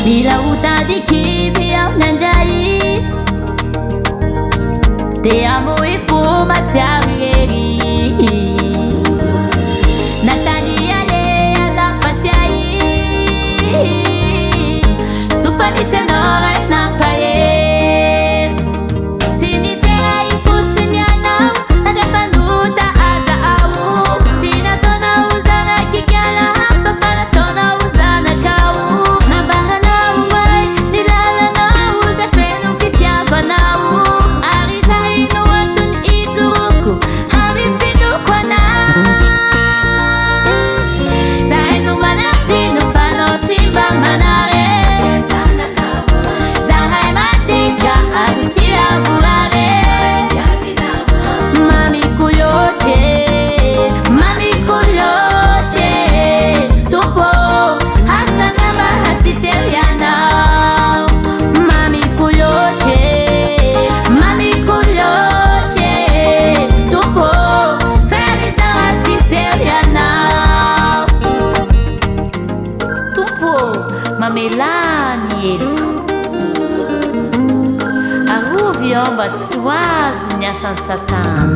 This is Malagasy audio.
Nilauta di kipi au nanjai Te amo e fuma te averi Natania le azafatiai Sufani senora na paye Tini te ai futsinyana Adefanuta aza au Tina tona uzana kikiala Fafana tona uzana kau Mabahana uwai Nilala na uza fenu fitiapa na Arisa inu antun ituruku Habib finu kwa na Sahenu manasinu fano timba manare Zahai maticha atutia burare Mami kuloche Tupo hasana bahati teriana Mami kuloche Tupo feliz bahati teriana Tupo mamelani Aruviomba tsuazu nyasan satan